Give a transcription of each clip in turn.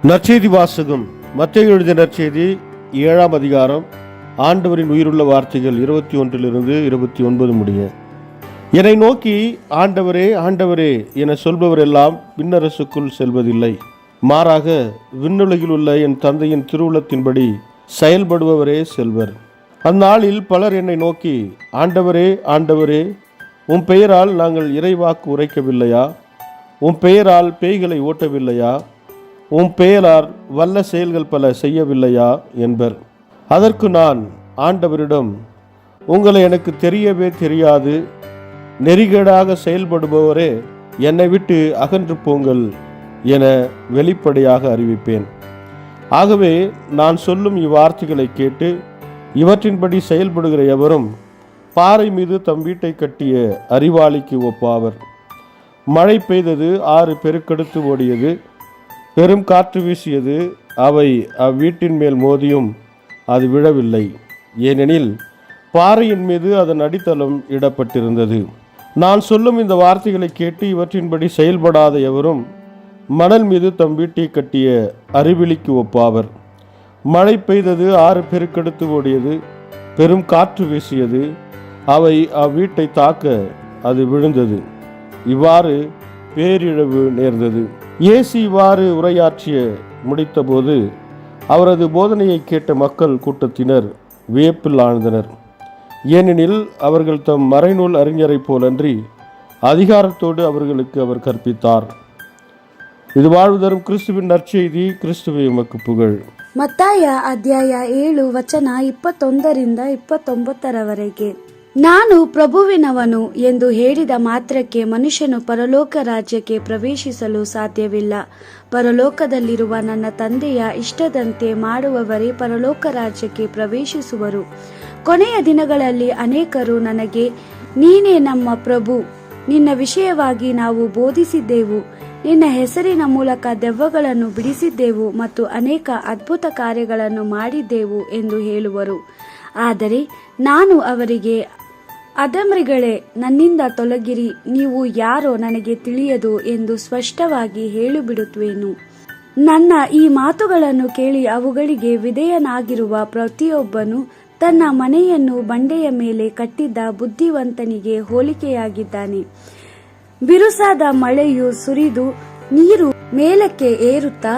நற்செய்தி வாசகம். மத்தேயு எழுதிய நற்செய்தி 7ஆம் அதிகாரம். ஆண்டவரின் உயிருள்ள வார்த்தைகள் 21 29 முடிய. என்னை நோக்கி ஆண்டவரே ஆண்டவரே என சொல்பவரெல்லாம் விண்ணரசுக்குள் செல்வதில்லை, மாறாக விண்ணுலகில் உள்ள என் தந்தையின் திருவுளத்தின்படி செயல்படுபவரே செல்வர். அந்நாளில் பலர் என்னை நோக்கி, ஆண்டவரே ஆண்டவரே, உம் பெயரால் நாங்கள் இறைவாக்கு உரைக்கவில்லையா? உம் பெயரால் பேய்களை ஓட்டவில்லையா? உம் பெயரால் வல்ல செயல்கள் பல செய்யவில்லையா என்பர். அதற்கு நான் ஆண்டவரிடம், உங்களை எனக்கு தெரியவே தெரியாது, நெறிகேடாக செயல்படுபவரே என்னை விட்டு அகன்று போங்கள் என வெளிப்படையாக அறிவிப்பேன். ஆகவே நான் சொல்லும் இவ்வார்த்தைகளை கேட்டு இவற்றின்படி செயல்படுகிற எவரும் பாறை மீது தம் வீட்டை கட்டிய அறிவாளிக்கு ஒப்பாவர். மழை பெய்தது, ஆறு பெருக்கெடுத்து ஓடியது, பெரும் காற்று வீசியது, அவை அவ்வீட்டின் மேல் மோதியும் அது விழவில்லை, ஏனெனில் பாறையின் மீது அதன் அடித்தளம் இடப்பட்டிருந்தது. நான் சொல்லும் இந்த வார்த்தைகளை கேட்டு இவற்றின்படி செயல்படாத எவரும் மணல் மீது தம் வீட்டை கட்டிய அறிவிலிக்கு ஒப்பாவர். மழை பெய்தது, ஆறு பெருக்கெடுத்து ஓடியது, பெரும் காற்று வீசியது, அவை அவ்வீட்டை தாக்க அது விழுந்தது. இவ்வாறு பேரிழவு நேர்ந்தது. இயேசு இவ்வாறு உரையாற்றிய முடித்தபோது அவரது போதனையை கேட்ட மக்கள் கூட்டத்தினர் வியப்பில் ஆழ்ந்தனர். ஏனெனில் அவர்கள் தம் மறைநூல் அறிஞரை போலன்றி அதிகாரத்தோடு அவர்களுக்கு அவர் கற்பித்தார். இது வாழ்வு தரும் கிறிஸ்துவின் நற்செய்தி. கிறிஸ்துவே உமக்கு புகழ். ಮತ್ತಾಯ ಅಧ್ಯಾಯ 7 ವಚನ 21-29 ನಾನು ಪ್ರಭುವಿನವನು ಎಂದು ಹೇಳಿದ ಮಾತ್ರಕ್ಕೆ ಮನುಷ್ಯನು ಪರಲೋಕ ರಾಜ್ಯಕ್ಕೆ ಪ್ರವೇಶಿಸಲು ಸಾಧ್ಯವಿಲ್ಲ. ಪರಲೋಕದಲ್ಲಿರುವ ನನ್ನ ತಂದೆಯ ಇಷ್ಟದಂತೆ ಮಾಡುವವರೇ ಪರಲೋಕ ರಾಜ್ಯಕ್ಕೆ ಪ್ರವೇಶಿಸುವರು. ಕೊನೆಯ ದಿನಗಳಲ್ಲಿ ಅನೇಕರು ನನಗೆ, ನೀನೇ ನಮ್ಮ ಪ್ರಭು, ನಿನ್ನ ವಿಷಯವಾಗಿ ನಾವು ಬೋಧಿಸಿದ್ದೆವು, ನಿನ್ನ ಹೆಸರಿನ ಮೂಲಕ ದೆವ್ವಗಳನ್ನು ಬಿಡಿಸಿದ್ದೆವು ಮತ್ತು ಅನೇಕ ಅದ್ಭುತ ಕಾರ್ಯಗಳನ್ನು ಮಾಡಿದ್ದೆವು ಎಂದು ಹೇಳುವರು. ಆದರೆ ನಾನು ಅವರಿಗೆ, ಅಧರ್ಮಿಗಳೇ, ನನ್ನಿಂದ ತೊಲಗಿರಿ, ನೀವು ಯಾರೋ ನನಗೆ ತಿಳಿಯದು ಎಂದು ಸ್ಪಷ್ಟವಾಗಿ ಹೇಳಿಬಿಡುತ್ತೇನು. ನನ್ನ ಈ ಮಾತುಗಳನ್ನು ಕೇಳಿ ಅವುಗಳಿಗೆ ವಿಧೇಯನಾಗಿರುವ ಪ್ರತಿಯೊಬ್ಬನು ತನ್ನ ಮನೆಯನ್ನು ಬಂಡೆಯ ಮೇಲೆ ಕಟ್ಟಿದ್ದ ಬುದ್ಧಿವಂತನಿಗೆ ಹೋಲಿಕೆಯಾಗಿದ್ದಾನೆ. ಬಿರುಸಾದ ಮಳೆಯು ಸುರಿದು ನೀರು ಮೇಲಕ್ಕೆ ಏರುತ್ತಾ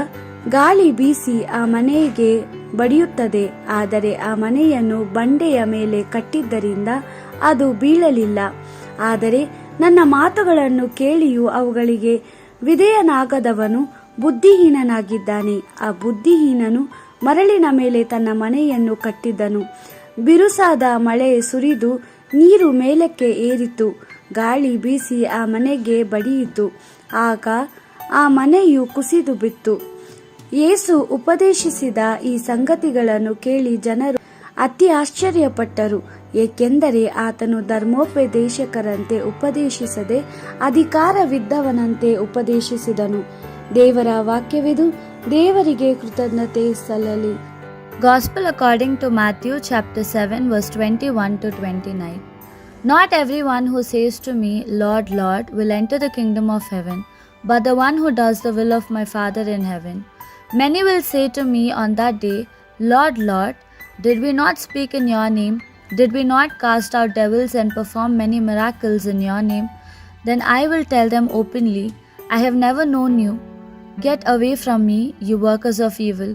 ಗಾಳಿ ಬೀಸಿ ಆ ಮನೆಗೆ ಬಡಿಯುತ್ತದೆ. ಆದರೆ ಆ ಮನೆಯನ್ನು ಬಂಡೆಯ ಮೇಲೆ ಕಟ್ಟಿದ್ದರಿಂದ ಅದು ಬೀಳಲಿಲ್ಲ. ಆದರೆ ನನ್ನ ಮಾತುಗಳನ್ನು ಕೇಳಿಯೂ ಅವುಗಳಿಗೆ ವಿಧೇಯನಾಗದವನು ಬುದ್ಧಿಹೀನನಾಗಿದ್ದಾನೆ. ಆ ಬುದ್ಧಿಹೀನನು ಮರಳಿನ ಮೇಲೆ ತನ್ನ ಮನೆಯನ್ನು ಕಟ್ಟಿದ್ದನು. ಬಿರುಸಾದ ಮಳೆ ಸುರಿದು ನೀರು ಮೇಲಕ್ಕೆ ಏರಿತು, ಗಾಳಿ ಬೀಸಿ ಆ ಮನೆಗೆ ಬಡಿಯಿತು, ಆಗ ಆ ಮನೆಯು ಕುಸಿದು ಬಿತ್ತು. ಯೇಸು ಉಪದೇಶಿಸಿದ ಈ ಸಂಗತಿಗಳನ್ನು ಕೇಳಿ ಜನರು ಅತಿ ಆಶ್ಚರ್ಯಪಟ್ಟರು, ಏಕೆಂದರೆ ಆತನು ಧರ್ಮೋಪದೇಶಕರಂತೆ ಉಪದೇಶಿಸದೆ ಅಧಿಕಾರವಿದ್ದವನಂತೆ ಉಪದೇಶಿಸಿದನು. ದೇವರ ವಾಕ್ಯವಿದು. ದೇವರಿಗೆ ಕೃತಜ್ಞತೆ ಸಲ್ಲಲಿ. Gospel according to Matthew chapter 7 verse 21-29. Not everyone who says to me, Lord, Lord, will enter the kingdom of heaven, but the one who does the will of my Father in heaven. Many will say to me on that day, Lord, Lord, did we not speak in your name? Did we not cast out devils and perform many miracles in your name? Then I will tell them openly, I have never known you. Get away from me, you workers of evil.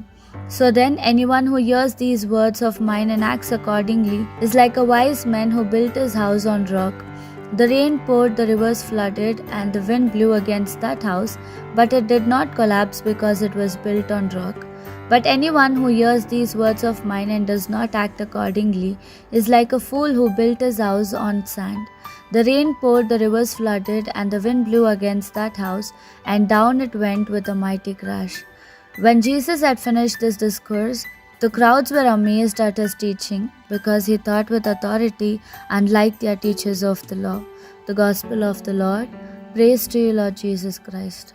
So then anyone who hears these words of mine and acts accordingly is like a wise man who built his house on rock. The rain poured, the rivers flooded, and the wind blew against that house, but it did not collapse because it was built on rock. But anyone who hears these words of mine and does not act accordingly is like a fool who built his house on sand. The rain poured, the rivers flooded, and the wind blew against that house, and down it went with a mighty crash. When Jesus had finished this discourse, the crowds were amazed at his teaching, because he taught with authority, unlike their teachers of the law. The Gospel of the Lord. Praise to you, Lord Jesus Christ.